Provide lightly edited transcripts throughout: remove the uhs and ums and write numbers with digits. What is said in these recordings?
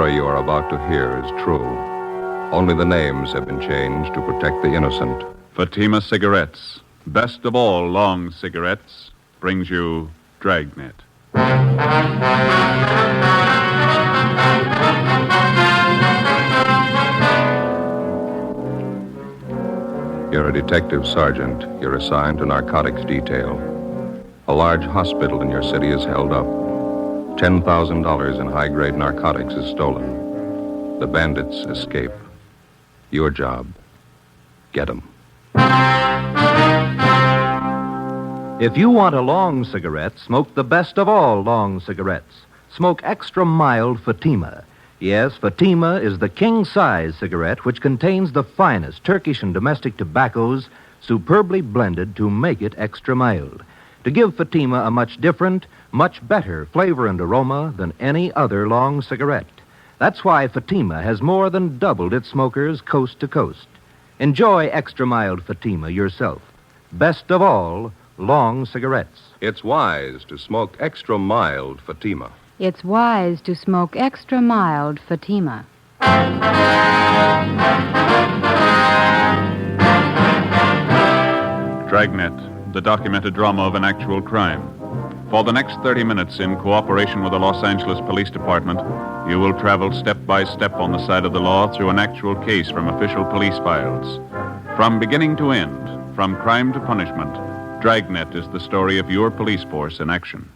story you are about to hear is true. Only the names have been changed to protect the innocent. Fatima Cigarettes, best of all long cigarettes, brings you Dragnet. You're a detective sergeant. You're assigned to narcotics detail. A large hospital in your city is held up. $10,000 in high-grade narcotics is stolen. The bandits escape. Your job, get 'em. If you want a long cigarette, smoke the best of all long cigarettes. Smoke extra mild Fatima. Yes, Fatima is the king-size cigarette which contains the finest Turkish and domestic tobaccos superbly blended to make it extra mild, to give Fatima a much different, much better flavor and aroma than any other long cigarette. That's why Fatima has more than doubled its smokers coast to coast. Enjoy extra mild Fatima yourself. Best of all, long cigarettes. It's wise to smoke extra mild Fatima. It's wise to smoke extra mild Fatima. Dragnet, the documented drama of an actual crime. For the next 30 minutes, in cooperation with the Los Angeles Police Department, you will travel step by step on the side of the law through an actual case from official police files. From beginning to end, from crime to punishment, Dragnet is the story of your police force in action.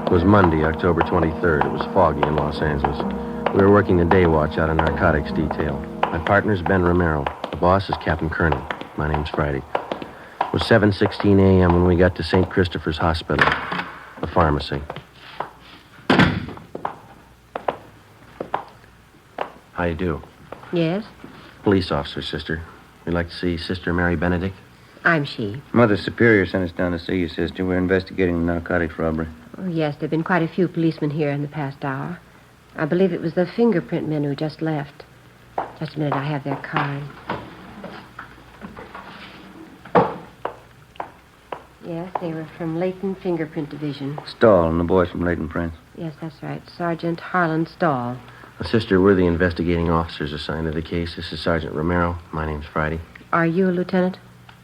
It was Monday, October 23rd. It was foggy in Los Angeles. We were working the day watch out of narcotics detail. My partner's Ben Romero. The boss is Captain Kearney. My name's Friday. It was 7:16 a.m. when we got to St. Christopher's Hospital, the pharmacy. How you do? Yes? Police officer, sister. We'd like to see Sister Mary Benedict. I'm she. Mother Superior sent us down to see you, sister. We're investigating the narcotics robbery. Oh, yes, there have been quite a few policemen here in the past hour. I believe it was the fingerprint men who just left. Just a minute, I have their card. Yes, they were from Leighton Fingerprint Division. Stahl and the boys from Leighton Prince. Yes, that's right. Sergeant Harlan Stahl. Sister, we're the investigating officers assigned to the case. This is Sergeant Romero. My name's Friday. Are you a lieutenant?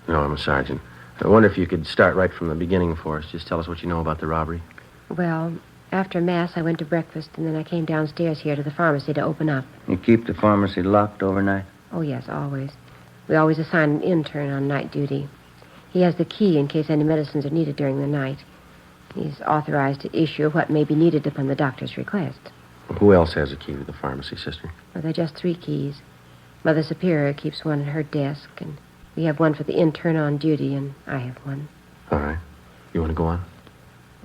No, I'm a sergeant. I wonder if you could start right from the beginning for us. Just tell us what you know about the robbery. Well, after Mass, I went to breakfast, and then I came downstairs here to the pharmacy to open up. You keep the pharmacy locked overnight? Oh, yes, always. We always assign an intern on night duty. He has the key in case any medicines are needed during the night. He's authorized to issue what may be needed upon the doctor's request. Who else has a key to the pharmacy, sister? Well, there are just 3 keys. Mother Superior keeps one at her desk, and we have one for the intern on duty, and I have one. All right. You want to go on?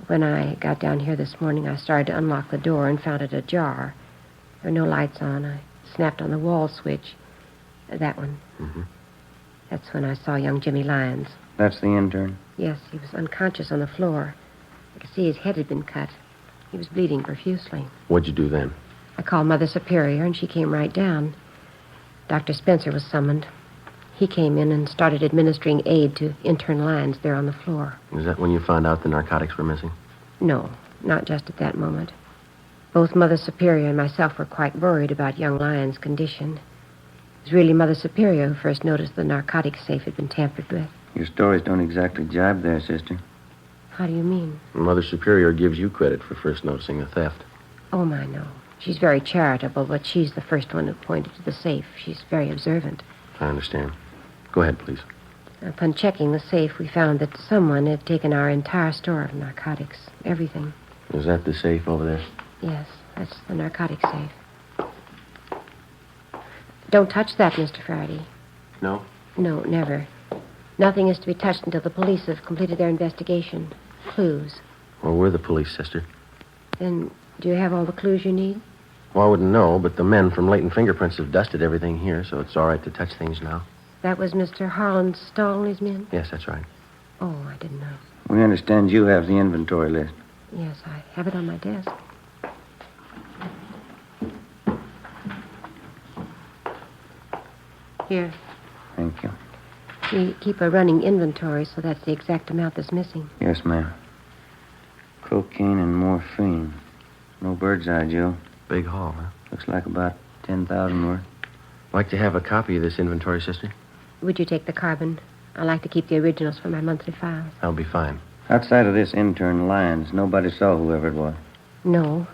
When I got down here this morning, I started to unlock the door and found it ajar. There were no lights on. I snapped on the wall switch. That one. Mm-hmm. That's when I saw young Jimmy Lyons. That's the intern? Yes, he was unconscious on the floor. I could see his head had been cut. He was bleeding profusely. What'd you do then? I called Mother Superior, and she came right down. Dr. Spencer was summoned. He came in and started administering aid to intern Lyons there on the floor. Is that when you found out the narcotics were missing? No, not just at that moment. Both Mother Superior and myself were quite worried about young Lyons' condition. It was really Mother Superior who first noticed the narcotics safe had been tampered with. Your stories don't exactly jibe there, sister. How do you mean? Mother Superior gives you credit for first noticing the theft. Oh, my, no. She's very charitable, but she's the first one who pointed to the safe. She's very observant. I understand. Go ahead, please. Upon checking the safe, we found that someone had taken our entire store of narcotics. Everything. Is that the safe over there? Yes, that's the narcotic safe. Don't touch that, Mr. Friday. No? No, never. Nothing is to be touched until the police have completed their investigation. Clues. Well, we're the police, sister. Then, do you have all the clues you need? Well, I wouldn't know, but the men from Leighton Fingerprints have dusted everything here, so it's all right to touch things now. That was Mr. Harlan Stahl and his men? Yes, that's right. Oh, I didn't know. We understand you have the inventory list. Yes, I have it on my desk. Here. Thank you. We keep a running inventory, so that's the exact amount that's missing. Yes, ma'am. Cocaine and Morphine. No bird's eye, Joe. Big haul, huh? Looks like about 10,000 worth. Like to have a copy of this inventory, sister? Would you take the carbon? I like to keep the originals for my monthly files. That'll be fine. Outside of this intern, Lyons, nobody saw whoever it was. No.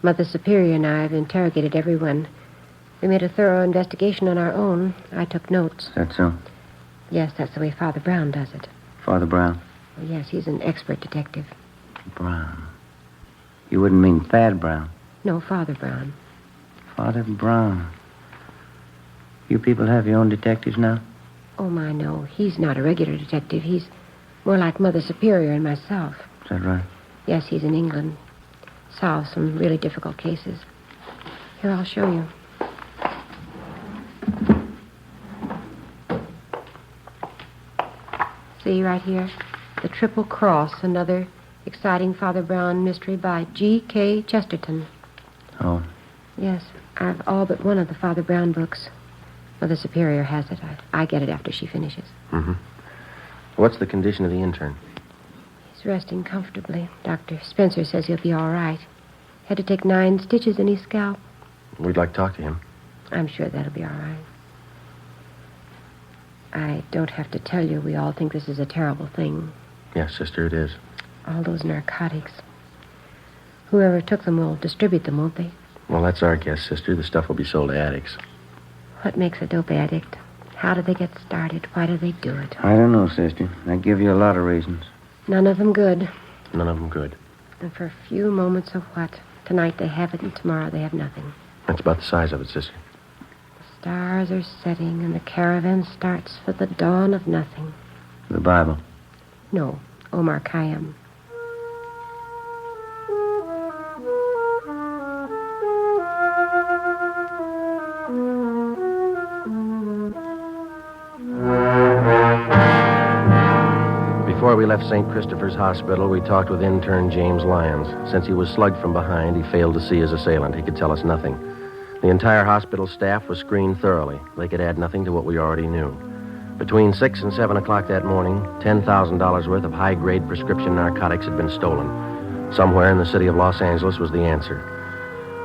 Mother Superior and I have interrogated everyone. We made a thorough investigation on our own. I took notes. Is that so? Yes, that's the way Father Brown does it. Father Brown? Oh, yes, he's an expert detective. Brown. You wouldn't mean Thad Brown? No, Father Brown. Father Brown. You people have your own detectives now? Oh, my, no. He's not a regular detective. He's more like Mother Superior and myself. Is that right? Yes, he's in England. Solves some really difficult cases. Here, I'll show you. See right here? The Triple Cross, another exciting Father Brown mystery by G.K. Chesterton. Oh. Yes, I've all but one of the Father Brown books. Mother Superior has it. I get it after she finishes. Mm-hmm. What's the condition of the intern? He's resting comfortably. Dr. Spencer says he'll be all right. Had to take 9 stitches in his scalp. We'd like to talk to him. I'm sure that'll be all right. I don't have to tell you we all think this is a terrible thing. Yes, sister, it is. All those narcotics. Whoever took them will distribute them, won't they? Well, that's our guess, sister. The stuff will be sold to addicts. What makes a dope addict? How do they get started? Why do they do it? I don't know, sister. I give you a lot of reasons. None of them good. None of them good. And for a few moments of what? Tonight they have it and tomorrow they have nothing. That's about the size of it, sister. The stars are setting and the caravan starts for the dawn of nothing. The Bible. No, Omar Khayyam. Before we left St. Christopher's Hospital, we talked with intern James Lyons. Since he was slugged from behind, he failed to see his assailant. He could tell us nothing. The entire hospital staff was screened thoroughly. They could add nothing to what we already knew. Between 6 and 7 o'clock that morning, $10,000 worth of high-grade prescription narcotics had been stolen. Somewhere in the city of Los Angeles was the answer.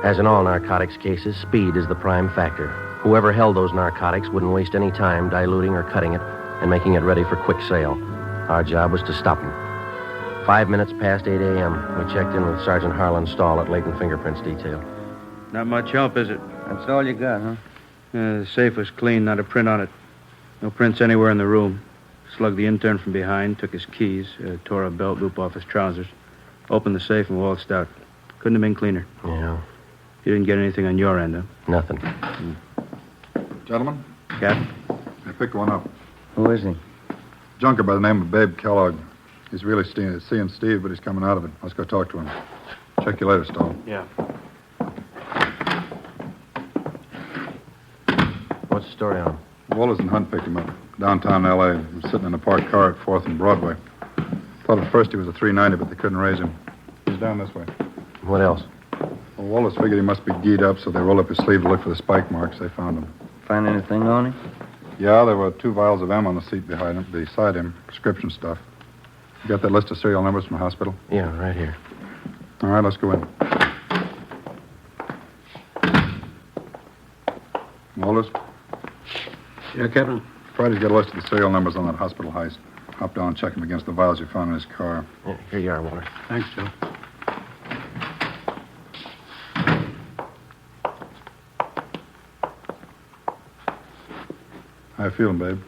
As in all narcotics cases, speed is the prime factor. Whoever held those narcotics wouldn't waste any time diluting or cutting it and making it ready for quick sale. Our job was to stop them. 5 minutes past 8 a.m., we checked in with Sergeant Harlan Stahl at Layton Fingerprints Detail. Not much help, is it? That's all you got, huh? The safe was clean, not a print on it. No prints anywhere in the room. Slugged the intern from behind, took his keys, tore a belt loop off his trousers, opened the safe and waltzed out. Couldn't have been cleaner. Yeah. You didn't get anything on your end, huh? Nothing. Gentlemen, Captain? I picked one up. Who is he? Junker by the name of Babe Kellogg. He's really seeing Steve, but he's coming out of it. Let's go talk to him. Check you later, Stahl. Yeah. What's the story on him? Wallace and Hunt picked him up. Downtown L.A. He was sitting in a parked car at 4th and Broadway. Thought at first he was a 390, but they couldn't raise him. He's down this way. What else? Well, Wallace figured he must be geed up, so they rolled up his sleeve to look for the spike marks. They found him. Find anything on him? Yeah, there were 2 vials of M on the seat beside him. Prescription stuff. You got that list of serial numbers from the hospital? Yeah, right here. All right, let's go in. Wallace? Yeah, Captain? Friday's got a list of the serial numbers on that hospital heist. Hop down and check them against the vials you found in his car. Yeah, here you are, Walter. Thanks, Joe. How you feeling, babe?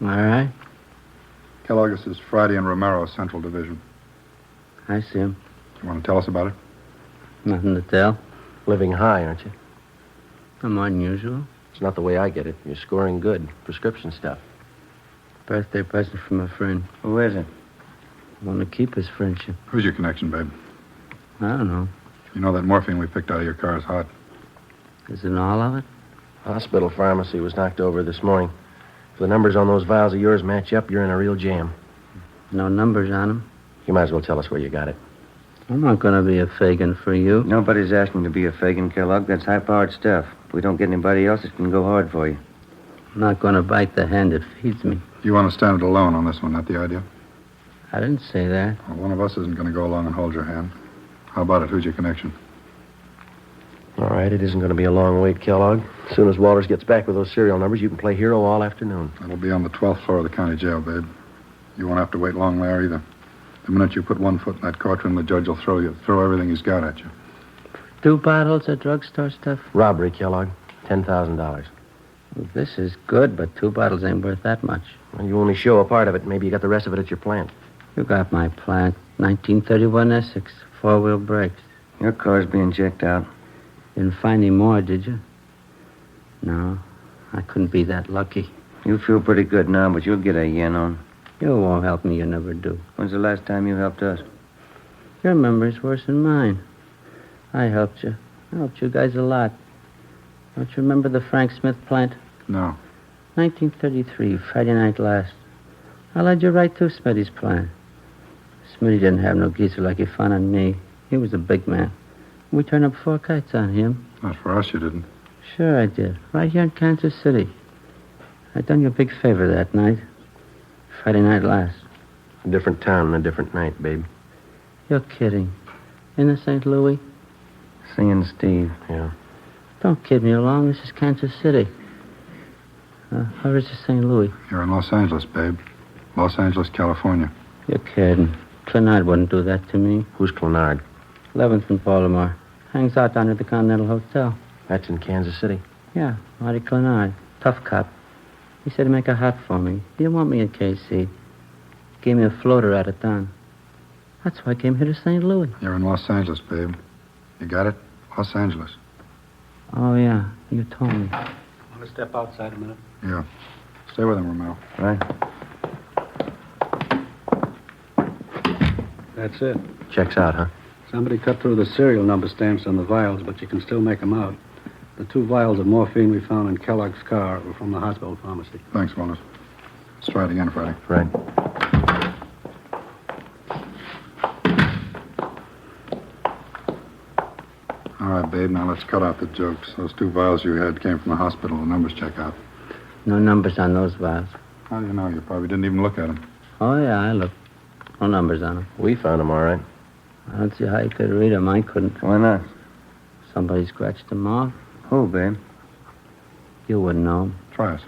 All right. Kellogg, this is Friday and Romero, Central Division. I see him. You want to tell us about it? Nothing to tell. Living high, aren't you? I'm unusual. It's not the way I get it. You're scoring good. Prescription stuff. Birthday present from a friend. Who is it? I want to keep his friendship. Who's your connection, babe? I don't know. You know that morphine we picked out of your car is hot. Isn't all of it? Hospital pharmacy was knocked over this morning. If the numbers on those vials of yours match up, you're in a real jam. No numbers on them? You might as well tell us where you got it. I'm not going to be a Fagin for you. Nobody's asking to be a Fagin, Kellogg. That's high-powered stuff. If we don't get anybody else, it can go hard for you. I'm not going to bite the hand that feeds me. You want to stand it alone on this one, not the idea? I didn't say that. Well, one of us isn't going to go along and hold your hand. How about it? Who's your connection? All right, it isn't going to be a long wait, Kellogg. As soon as Walters gets back with those serial numbers, you can play hero all afternoon. It'll be on the 12th floor of the county jail, babe. You won't have to wait long there either. The minute you put one foot in that courtroom, the judge will throw everything he's got at you. 2 bottles of drugstore stuff? Robbery, Kellogg. $10,000. Well, this is good, but 2 bottles ain't worth that much. Well, you only show a part of it. Maybe you got the rest of it at your plant. You got my plant. 1931 Essex. 4-wheel brakes. Your car's being checked out. Didn't find any more, did you? No, I couldn't be that lucky. You feel pretty good now, but you'll get a yen on. You won't help me, you never do. When's the last time you helped us? Your memory's worse than mine. I helped you. I helped you guys a lot. Don't you remember the Frank Smith plant? No. 1933, Friday night last. I led you right to Smitty's plant. Smitty didn't have no geezer like he found on me. He was a big man. We turned up 4 kites on him. Not for us, you didn't. Sure I did. Right here in Kansas City. I done you a big favor that night. Friday night last. A different town and a different night, babe. You're kidding. In the St. Louis? Seeing Steve. Yeah. Don't kid me along. This is Kansas City. Where is this St. Louis? You're in Los Angeles, babe. Los Angeles, California. You're kidding. Clenard wouldn't do that to me. Who's Clenard? 11th and Baltimore. Hangs out down at the Continental Hotel. That's in Kansas City. Yeah, Marty Clenard. Tough cop. He said he'd make a hot for me. He didn't want me in KC. Gave me a floater out of town. That's why I came here to St. Louis. You're in Los Angeles, babe. You got it? Los Angeles. Oh, yeah. You told me. Want to step outside a minute? Yeah. Stay with him, Romero. Right. That's it. Checks out, huh? Somebody cut through the serial number stamps on the vials, but you can still make them out. The 2 vials of morphine we found in Kellogg's car were from the hospital pharmacy. Thanks, Wallace. Let's try it again, Friday. Right. All right, babe, now let's cut out the jokes. Those 2 vials you had came from the hospital. The numbers check out. No numbers on those vials. How do you know? You probably didn't even look at them. Oh, yeah, I looked. No numbers on them. We found him, all right. I don't see how you could read them. I couldn't. Why not? Somebody scratched them off. Who, babe? You wouldn't know 'em. Try us.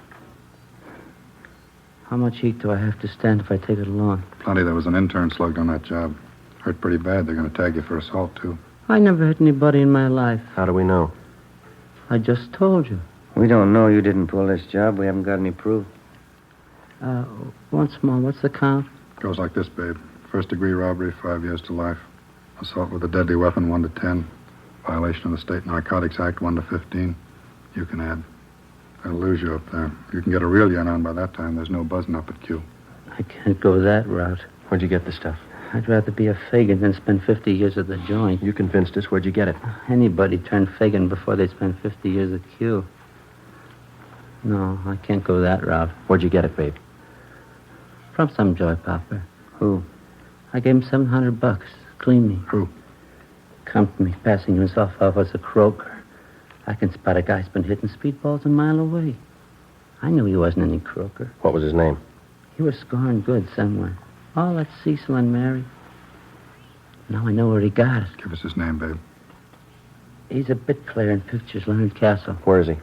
How much heat do I have to stand if I take it along? Plenty. There was an intern slugged on that job. Hurt pretty bad. They're going to tag you for assault, too. I never hit anybody in my life. How do we know? I just told you. We don't know you didn't pull this job. We haven't got any proof. Once more, what's the count? Goes like this, babe. First-degree robbery, 5 years to life. Assault with a deadly weapon, 1 to 10. Violation of the State Narcotics Act, 1 to 15. You can add. They'll lose you up there. You can get a real yen on by that time. There's no buzzing up at Q. I can't go that route. Where'd you get the stuff? I'd rather be a Fagin than spend 50 years at the joint. You convinced us. Where'd you get it? Anybody turned Fagin before they spend 50 years at Q. No, I can't go that route. Where'd you get it, babe? From some joy popper. Who? I gave him $700. Clean me. Who? Come to me, passing himself off as a croaker. I can spot a guy's been hitting speedballs a mile away. I knew he wasn't any croaker. What was his name? He was scoring good somewhere. Oh, that's Cecil and Mary. Now I know where he got it. Give us his name, babe. He's a bit player in pictures, Leonard Castle. Where is he?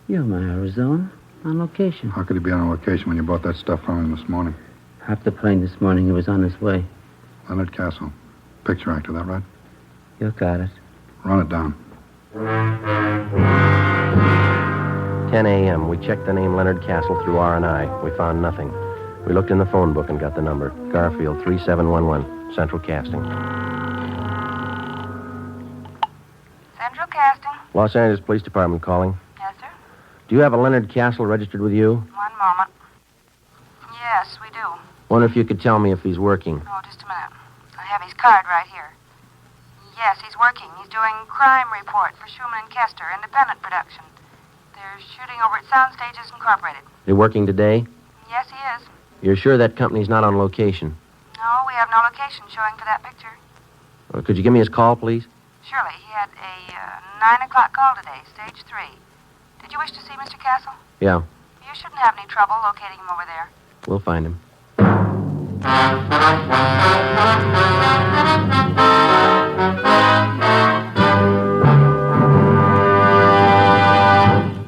You're my Arizona. On location. How could he be on a location when you bought that stuff from him this morning? Hopped the plane this morning. He was on his way. Leonard Castle. Picture actor, that right? You got it. Run it down. 10 a.m. We checked the name Leonard Castle through R&I. We found nothing. We looked in the phone book and got the number. Garfield 3711, Central Casting. Central Casting? Los Angeles Police Department calling. Yes, sir. Do you have a Leonard Castle registered with you? One moment. Yes, we do. Wonder if you could tell me if he's working. Oh, just a minute. I have his card right here. Yes, he's working. He's doing crime report for Schumann and Kester, independent production. They're shooting over at Soundstages Incorporated. They're working today? Yes, he is. You're sure that company's not on location? No, we have no location showing for that picture. Could you give me his call, please? Surely. He had a 9 o'clock call today, stage 3. Did you wish to see Mr. Castle? Yeah, You shouldn't have any trouble locating him over there. we'll find him.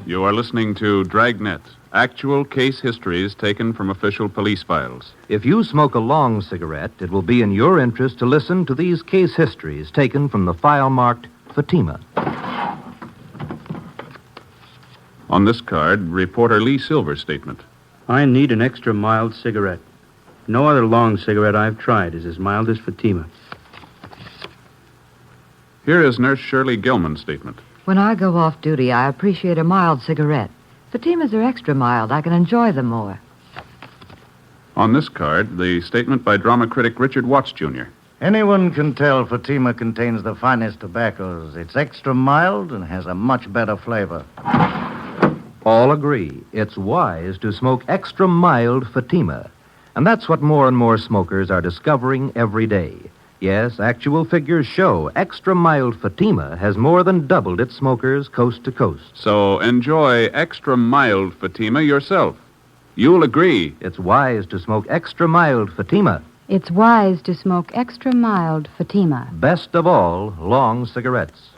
You are listening to Dragnet, actual case histories taken from official police files. If you smoke a long cigarette, it will be in your interest to listen to these case histories taken from the file marked Fatima. On this card, reporter Lee Silver's statement. I need an extra mild cigarette. No other long cigarette I've tried is as mild as Fatima. Here is Nurse Shirley Gilman's statement. When I go off duty, I appreciate a mild cigarette. Fatimas are extra mild. I can enjoy them more. On this card, the statement by drama critic Richard Watts, Jr. Anyone can tell Fatima contains the finest tobaccos. It's extra mild and has a much better flavor. All agree it's wise to smoke extra mild Fatima. And that's what more and more smokers are discovering every day. Yes, actual figures show extra mild Fatima has more than doubled its smokers coast to coast. So enjoy extra mild Fatima yourself. You'll agree. It's wise to smoke extra mild Fatima. It's wise to smoke extra mild Fatima. Best of all, long cigarettes.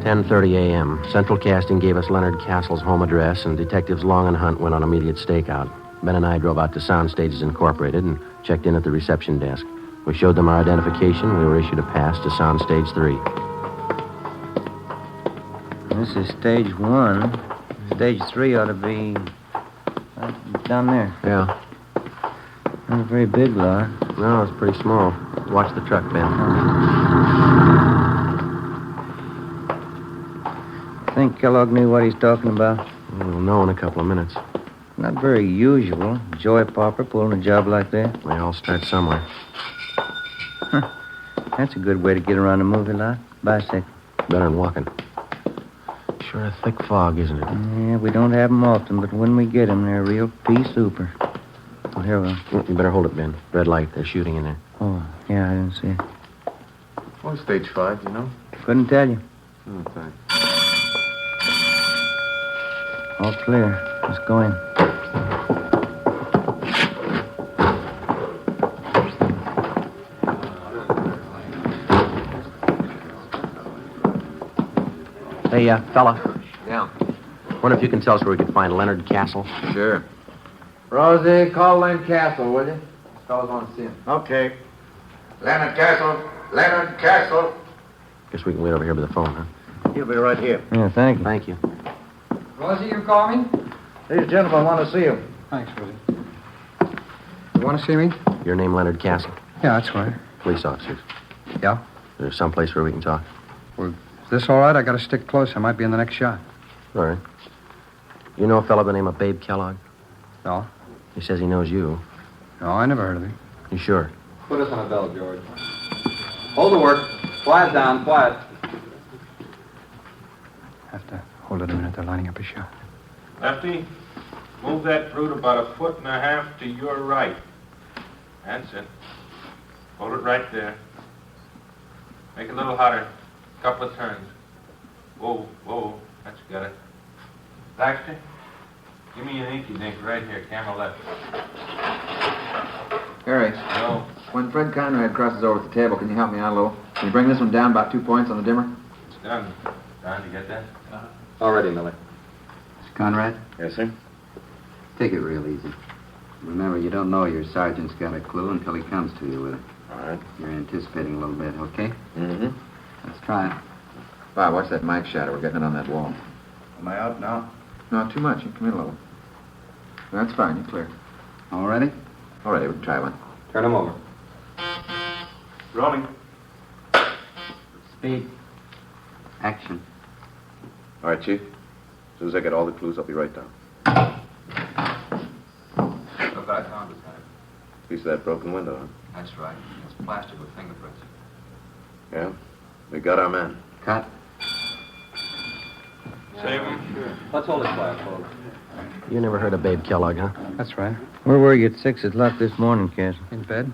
10:30 a.m. Central Casting gave us Leonard Castle's home address, and Detectives Long and Hunt went on immediate stakeout. Ben and I drove out to Sound Stages Incorporated and checked in at the reception desk. We showed them our identification. We were issued a pass to Sound Stage 3. This is stage 1. Stage 3 ought to be down there. Yeah. Not a very big lot. No, it's pretty small. Watch the truck, Ben. Think Kellogg knew what he's talking about? We'll know in a couple of minutes. Not very usual. Joy Popper pulling a job like that. They all start somewhere. That's a good way to get around a movie lot. Bicycle. Better than walking. Sure a thick fog, isn't it? Yeah, we don't have 'em often, but when we get 'em, they're real pea super. Oh, here we are. You better hold it, Ben. Red light. They're shooting in there. Oh, yeah, I didn't see it. Well, stage 5, you know? Couldn't tell you. Oh, thanks. All clear. Let's go in. Hey, fella. Yeah. Wonder if you can tell us where we can find Leonard Castle? Sure. Rosie, call Len Castle, will you? These fellas want to see him. Okay. Leonard Castle! Leonard Castle! Guess we can wait over here by the phone, huh? He'll be right here. Yeah, thank you. Thank you. Rosie, you call me? These gentlemen want to see you. Thanks, Rosie. You want to see me? Your name, Leonard Castle? Yeah, that's right. Police officers. Yeah? There's someplace where we can talk. Well, is this all right? I got to stick close. I might be in the next shot. All right. You know a fellow by the name of Babe Kellogg? No? He says he knows you. No, I never heard of him. You sure? Put us on a bell, George. Hold the work. Quiet down, quiet. Have to hold it a minute. They're lining up a shot. Lefty, move that fruit about 1.5 feet to your right. That's it. Hold it right there. Make it a little hotter. Couple of turns. Whoa, whoa. That's got it. Baxter, give me an inky dink right here, camera left. Harry, No. when Fred Conrad crosses over at the table, can you help me out a little? Can you bring this one down about 2 points on the dimmer? It's done. Don, you get that? All ready, Millie. Mr. Conrad, Yes, sir. take it real easy. Remember, you don't know your sergeant's got a clue until he comes to you with it. All right. You're anticipating a little bit, okay? Mm-hmm. Let's try it. Bob, watch that mic shadow. We're getting it on that wall. Am I out now? No, too much. You come in a little. That's fine. You're clear. All ready? All ready. We can try one. Turn him over. Rolling. Speed. Action. All right, Chief. As soon as I get all the clues, I'll be right down. Look what I found this time. Piece of that broken window, huh? That's right. It's plastered with fingerprints. Yeah? We got our man. Cut. Save him. Let's hold it quiet, folks. You never heard of Babe Kellogg, huh? That's right. Where were you at 6 o'clock this morning, Castle? In bed?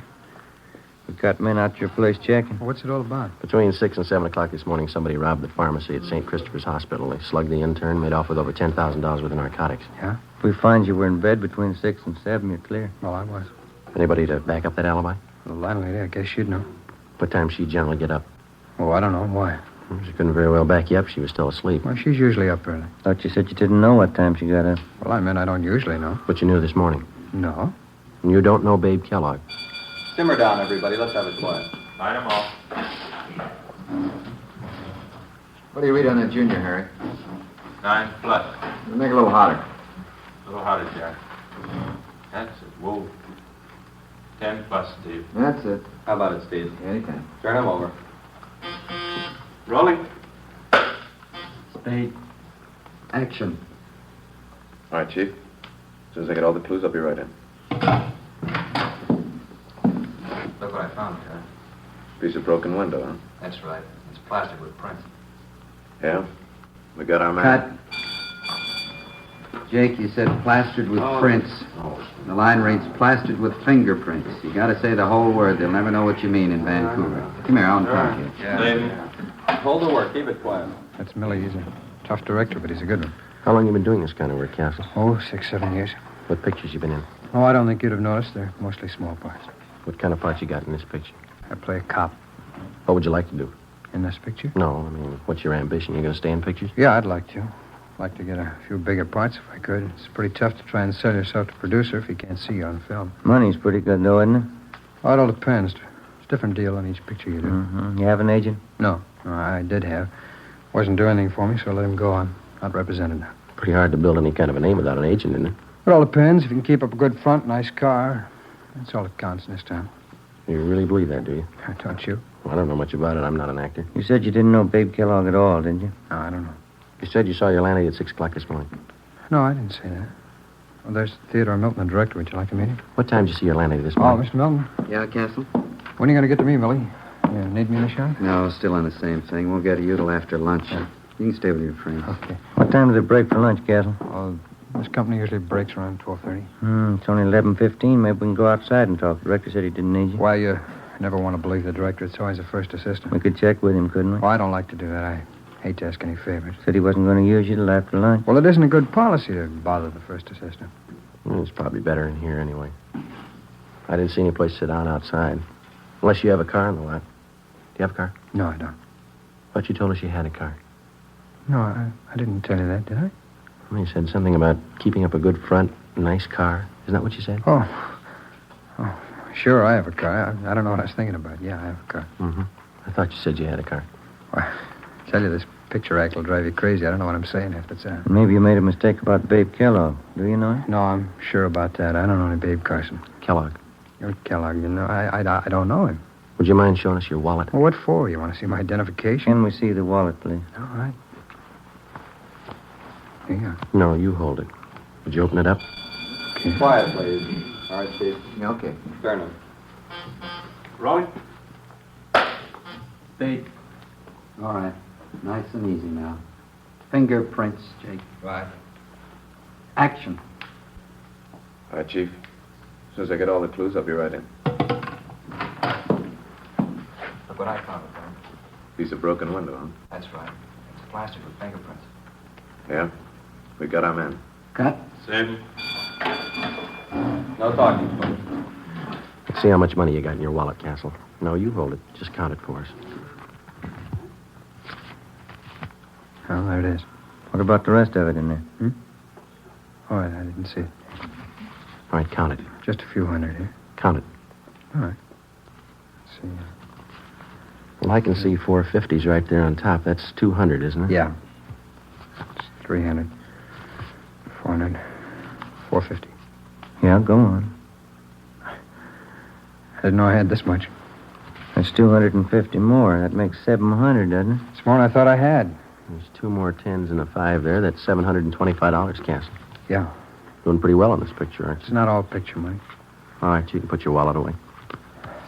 We got men out your place checking. What's it all about? Between 6 and 7 o'clock this morning, somebody robbed the pharmacy at St. Christopher's Hospital. They slugged the intern, made off with over $10,000 worth of narcotics. Yeah? If we find you were in bed between 6 and 7, you're clear. Well, I was. Anybody to back up that alibi? The landlady, I guess you'd know. What time she generally get up? Oh, I don't know. Why? She couldn't very well back you up. She was still asleep. Well, she's usually up early. Thought you said you didn't know what time she got up. Well, I meant I don't usually know. But you knew this morning. No. And you don't know Babe Kellogg. Simmer down, everybody. Let's have it quiet. Line them all. What do you read on that junior, Harry? 9 plus. Make it a little hotter. A little hotter, Jack. That's it. Whoa. 10 plus, Steve. That's it. How about it, Steve? Anytime. Turn him over. Rolling. Spade. Action. All right, Chief. As soon as I get all the clues, I'll be right in. Look what I found, Jack. Piece of broken window, huh? That's right. It's plastered with prints. Yeah? We got our man. Cut. Jake, you said plastered with prints. The line reads plastered with fingerprints. You gotta say the whole word. They'll never know what you mean in Vancouver. Come here, I'll talk to you. Hold the work. Keep it quiet. That's Millie. He's a tough director, but he's a good one. How long you been doing this kind of work, Castle? Oh, 6, 7 years. What pictures you been in? Oh, I don't think you'd have noticed. They're mostly small parts. What kind of part you got in this picture? I play a cop. What would you like to do? In this picture? No, I mean, what's your ambition? You gonna stay in pictures? Yeah, I'd like to. Like to get a few bigger parts if I could. It's pretty tough to try and sell yourself to a producer if he can't see you on film. Money's pretty good, though, isn't it? Oh, it all depends. It's a different deal on each picture you do. Mm-hmm. You have an agent? No, I did have. Wasn't doing anything for me, so I let him go on. Not represented now. Pretty hard to build any kind of a name without an agent, isn't it? It all depends. If you can keep up a good front, nice car, that's all that counts in this town. You really believe that, do you? Don't you? Well, I don't know much about it. I'm not an actor. You said you didn't know Babe Kellogg at all, didn't you? No, I don't know. You said you saw your landlady at 6 o'clock this morning. No, I didn't say that. Well, there's Theodore Milton, the director. Would you like to meet him? What time did you see your landlady this Oh, morning? Mr. Milton. Yeah, Castle? When are you going to get to me, Millie? You need me in the shop? No, still on the same thing. Won't get to you till after lunch. You can stay with your friends. Okay. What time do they break for lunch, Castle? Well, this company usually breaks around 12:30. It's only 11:15. Maybe we can go outside and talk. The director said he didn't need you. Why, you never want to believe the director. It's always the first assistant. We could check with him, couldn't we? Oh, I don't like to do that. I hate to ask any favors. Said he wasn't going to use you till after lunch. Well, it isn't a good policy to bother the first assistant. Well, it's probably better in here anyway. I didn't see any place to sit down outside. Unless you have a car in the lot. Do you have a car? No, I don't. Thought you told us you had a car. No, I didn't tell you that, did I? Well, you said something about keeping up a good front, nice car. Isn't that what you said? Oh, sure, I have a car. I don't know what I was thinking about. Yeah, I have a car. Mm-hmm. I thought you said you had a car. Well, I tell you, this picture act will drive you crazy. I don't know what I'm saying half the time. Maybe you made a mistake about Babe Kellogg. Do you know him? No, I'm sure about that. I don't know any Babe Carson. Kellogg. You're Kellogg, you know. I don't know him. Would you mind showing us your wallet? Well, what for? You want to see my identification? Can we see the wallet, please? All right. Here you go. No, you hold it. Would you open it up? Okay. Quiet, please. All right, Steve. Yeah, okay. Turn him. Rolling. Spade. All right. Nice and easy now. Fingerprints, Jake. Right. Action. All right, Chief. As soon as I get all the clues, I'll be right in. Look what I found, friend. Piece of broken window, huh? That's right. It's plastered with fingerprints. Yeah? We got our man. Cut. Same. No talking, folks. Let's see how much money you got in your wallet, Castle. No, you hold it. Just count it for us. Oh, there it is. What about the rest of it in there? Oh, I didn't see it. All right, count it. Just a few hundred here. Count it. All right. Let's see. Well, I can see 450s right there on top. That's 200, isn't it? Yeah. It's 300, 400, 450. Yeah, go on. I didn't know I had this much. That's 250 more. That makes 700, doesn't it? It's more than I thought I had. There's 2 more 10s and a 5 there. That's $725, Castle. Yeah. Doing pretty well on this picture, aren't It's not all picture money. you? All right, you can put your wallet away.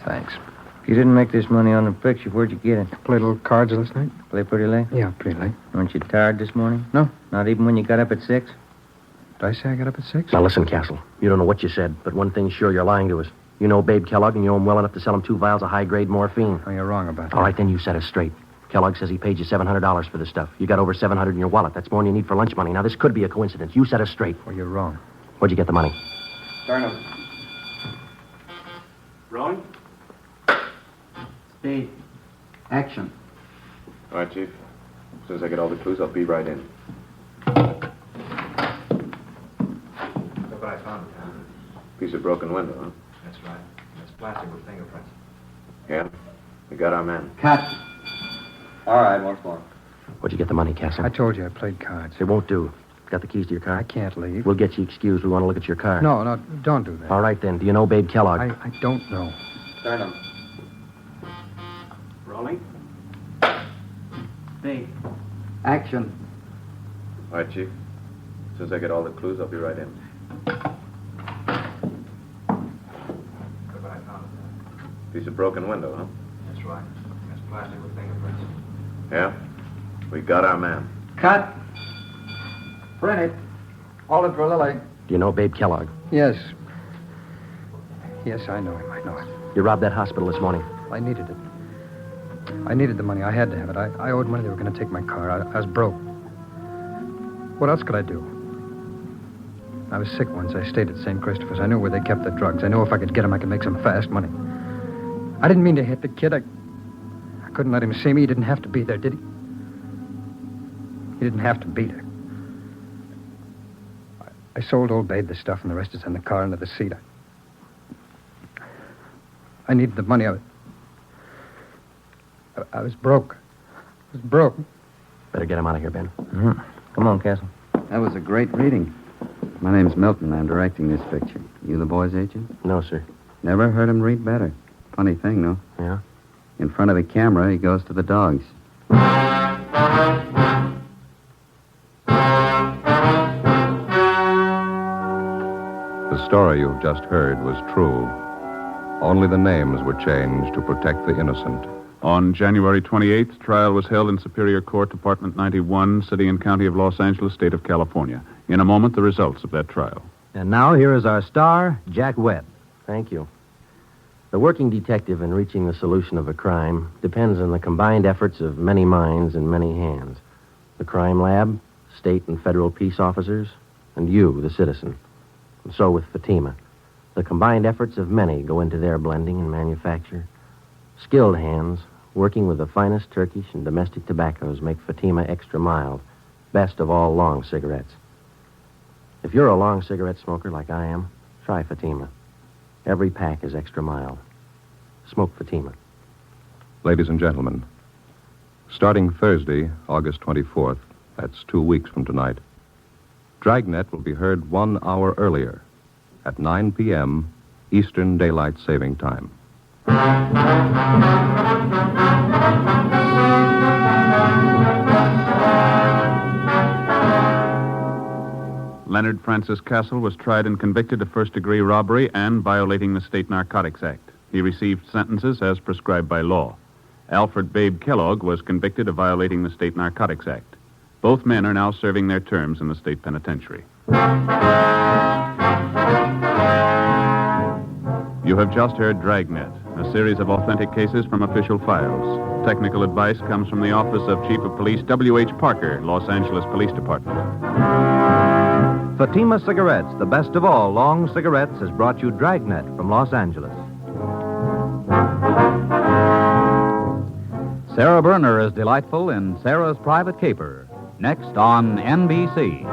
Thanks. If you didn't make this money on the picture, where'd you get it? Played little cards last night? Play pretty late? Yeah, pretty late. Weren't you tired this morning? No. Not even when you got up at 6? Did I say I got up at 6? Now, listen, Castle. You don't know what you said, but one thing's sure, you're lying to us. You know Babe Kellogg, and you know him well enough to sell him 2 vials of high-grade morphine. Oh, you're wrong about that. All right, then you set us straight. Kellogg says he paid you $700 for this stuff. You got over $700 in your wallet. That's more than you need for lunch money. Now, this could be a coincidence. You set us straight. Well, you're wrong. Where'd you get the money? Turn him. Rolling? Speed. Action. All right, Chief. As soon as I get all the clues, I'll be right in. Look what I found. Piece of broken window, huh? That's right. It's plastic with fingerprints. Yeah. We got our man. Cut. All right, once more. Where'd you get the money, Castle? I told you I played cards. It won't do. Got the keys to your car? I can't leave. We'll get you excused. We want to look at your car. No, don't do that. All right, then. Do you know Babe Kellogg? I don't know. Turn him. Rolling? Speed. Action. All right, Chief. As soon as I get all the clues, I'll be right in. Look what I found. Piece of broken window, huh? That's right. It's plastic with fingerprints. Yeah. We got our man. Cut. Print it. Hold it for Lily. Do you know Babe Kellogg? Yes. Yes, I know him. I know it. You robbed that hospital this morning. I needed it. I needed the money. I had to have it. I owed money. They were going to take my car. I was broke. What else could I do? I was sick once. I stayed at St. Christopher's. I knew where they kept the drugs. I knew if I could get them, I could make some fast money. I didn't mean to hit the kid. I couldn't let him see me. He didn't have to be there, did he? He didn't have to be there. I sold old Babe the stuff, and the rest is in the car under the seat. I needed the money. I was broke. I was broke. Better get him out of here, Ben. Mm-hmm. Come on, Castle. That was a great reading. My name's Milton. I'm directing this picture. You the boy's agent? No, sir. Never heard him read better. Funny thing, no? Yeah? In front of the camera, he goes to the dogs. The story you've just heard was true. Only the names were changed to protect the innocent. On January 28th, trial was held in Superior Court, Department 91, City and County of Los Angeles, State of California. In a moment, the results of that trial. And now here is our star, Jack Webb. Thank you. The working detective in reaching the solution of a crime depends on the combined efforts of many minds and many hands. The crime lab, state and federal peace officers, and you, the citizen. And so with Fatima. The combined efforts of many go into their blending and manufacture. Skilled hands, working with the finest Turkish and domestic tobaccos, make Fatima extra mild, best of all long cigarettes. If you're a long cigarette smoker like I am, try Fatima. Every pack is extra mild. Smoke Fatima. Ladies and gentlemen, starting Thursday, August 24th, that's 2 weeks from tonight, Dragnet will be heard 1 hour earlier at 9 p.m. Eastern Daylight Saving Time. Leonard Francis Castle was tried and convicted of first-degree robbery and violating the State Narcotics Act. He received sentences as prescribed by law. Alfred Babe Kellogg was convicted of violating the State Narcotics Act. Both men are now serving their terms in the state penitentiary. You have just heard Dragnet, a series of authentic cases from official files. Technical advice comes from the Office of Chief of Police W.H. Parker, Los Angeles Police Department. Fatima Cigarettes, the best of all long cigarettes, has brought you Dragnet from Los Angeles. Sarah Berner is delightful in Sarah's Private Caper. Next on NBC.